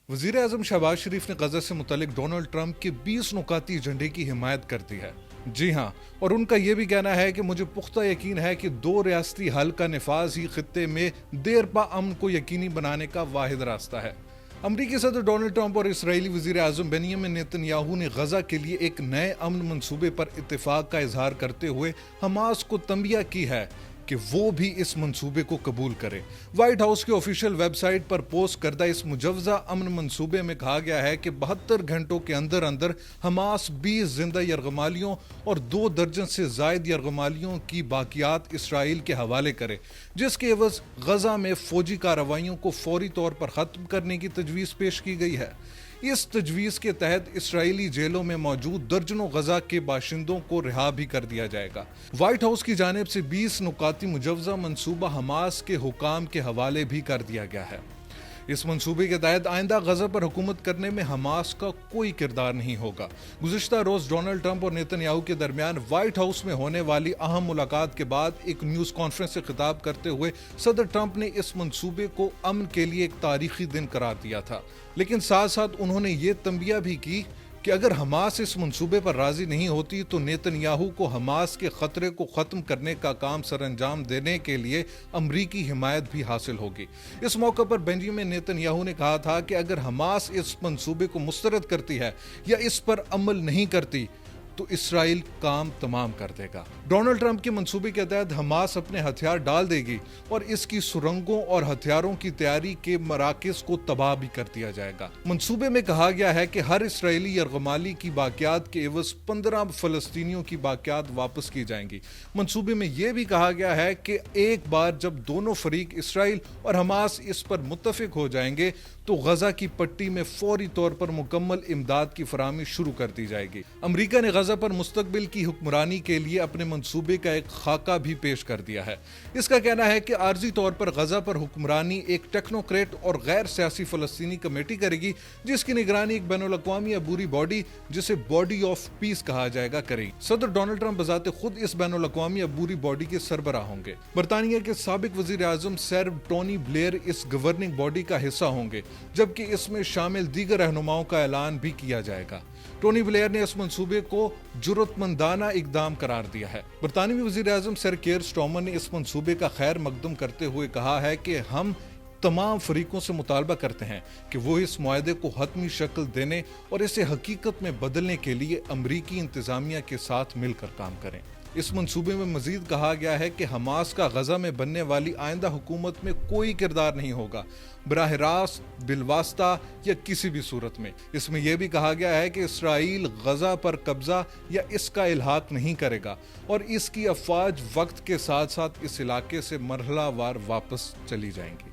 वजीर आजम शहबाज शरीफ ने गजा से मुतल्लिक डोनाल्ड ट्रंप के 20 नुकाती एजेंडे की हिमायत कर दी है। जी हाँ, और उनका यह भी कहना है कि मुझे पुख्ता यकीन है कि 2 रियासती हल का निफाज ही खित्ते में देरपा अमन को यकीनी बनाने का वाहिद रास्ता है। अमरीकी सदर डोनाल्ड ट्रंप और इसराइली वजीर आजम बेनियामिन नेतन्याहू ने गजा के लिए एक नए अमन मंसूबे पर इत्तेफाक का इजहार करते हुए हमास को तंबिया की है कि वो भी इस मंसूबे को कबूल करे। व्हाइट हाउस की ऑफिशियल वेबसाइट पर पोस्ट करदा इस मुजवजा अमन मंसूबे में कहा गया है कि 72 घंटों के अंदर अंदर हमास 20 जिंदा यरगमालियों और 2 दर्जन से जायद यरगमालियों की बाकियात इसराइल के हवाले करे, जिसके एवज गजा में फौजी कार्रवाइयों को फौरी तौर पर खत्म करने की तजवीज़ पेश की गई है। इस तजवीज़ के तहत इसराइली जेलों में मौजूद दर्जनों गजा के बाशिंदों को रिहा भी कर दिया जाएगा। व्हाइट हाउस की जानिब से 20 नुकाती मुजवजा मंसूबा हमास के हुकाम के हवाले भी कर दिया गया है। इस मंसूबे के तहत आइंदा गजा पर हुकूमत करने में हमास का कोई किरदार नहीं होगा। गुज़िश्ता रोज डोनाल्ड ट्रंप और नेतन्याहू के दरमियान व्हाइट हाउस में होने वाली अहम मुलाकात के बाद एक न्यूज़ कॉन्फ्रेंस से खिताब करते हुए सदर ट्रंप ने इस मंसूबे को अमन के लिए एक तारीखी दिन करार दिया था, लेकिन साथ साथ उन्होंने ये तंबिया भी की कि अगर हमास इस मंसूबे पर राजी नहीं होती तो नेतन्याहू को हमास के खतरे को ख़त्म करने का काम सरअंजाम देने के लिए अमरीकी हिमायत भी हासिल होगी। इस मौके पर बेंजामिन नेतन्याहू ने कहा था कि अगर हमास इस मंसूबे को मुस्तरद करती है या इस पर अमल नहीं करती तो इसराइल काम तमाम कर देगा। डोनाल्ड ट्रंप के मंसूबे के तहत हमास अपने हथियार डाल देगी और इसकी सुरंगों और हथियारों की तैयारी के मराकज़ को तबाह भी कर दिया जाएगा। मंसूबे में कहा गया है कि हर इसराइली यरगमाली की बाकियात के एवज 15 फलस्तीनियों की बाकियात वापस की जाएंगी। मंसूबे में यह भी कहा गया है कि एक बार जब दोनों फरीक इसराइल और हमास इस पर मुत्तफिक हो जाएंगे तो गजा की पट्टी में फौरी तौर पर मुकम्मल इमदाद की फराहमी शुरू कर दी जाएगी। अमरीका ने गजा पर मुस्तकबिल की हुक्मरानी के लिए अपने मंसूबे का एक खाका भी पेश कर दिया है। इसका कहना है कि आर्जी तौर पर गजा पर हुक्मरानी एक टेक्नोक्रेट और गैर सियासी फलस्तीनी कमेटी करेगी, जिसकी निगरानी एक बैनुल-अक़वामी अबूरी बॉडी जिसे बॉडी ऑफ पीस कहा जाएगा करेगी। सदर डोनाल्ड ट्रंप बजाते खुद इस बैनुल-अक़वामी अबूरी बॉडी के सरबराह होंगे। बरतानिया के साबिक वजीर आजम सर टोनी ब्लेयर इस गवर्निंग बॉडी का हिस्सा होंगे, जबकि इसमें शामिल दीगर रहनुमाओं का ऐलान भी किया जाएगा। टोनी ब्लेयर ने इस मंसूबे को जुर्रतमंदाना इकदाम करार दिया है। बरतानवी वजीर आजम सर केयर स्टार्मर ने इस मंसूबे का खैर मकदम करते हुए कहा है कि हम तमाम फरीकों से मुतालबा करते हैं कि वो इस मुआहदे को हतमी शक्ल देने और इसे हकीकत में बदलने के लिए अमरीकी इंतजामिया के साथ मिलकर काम करें। इस मंसूबे में मजीद कहा गया है कि हमास का गजा में बनने वाली आइंदा हुकूमत में कोई किरदार नहीं होगा, बराह रास्त, बिलवास्ता या किसी भी सूरत में। इसमें यह भी कहा गया है कि इसराइल गजा पर कब्जा या इसका इल्हाक नहीं करेगा और इसकी अफवाज वक्त के साथ साथ इस इलाके से मरहलावार वापस चली जाएंगी।